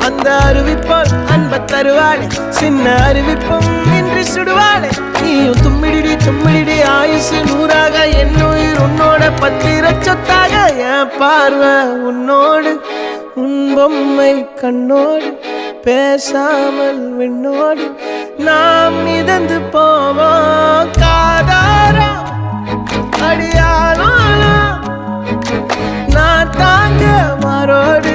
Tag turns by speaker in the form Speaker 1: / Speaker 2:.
Speaker 1: அந்த அறிவிப்போல் அன்ப தருவாளே சின்ன அறிவிப்பும் இன்று சுடுவாளே நீயும் தும்மிடி ஆயுசு நூறாக என் உயிர் உன்னோட பத்திர சொத்தாக என் பார்வை உன்னோடு உன் பொம்மை கண்ணோடு பேசாமல் விண்ணோடு நாம் மிதந்து போவோம் காதாரா அடியானாலும் நான் தாங்க மாறோடு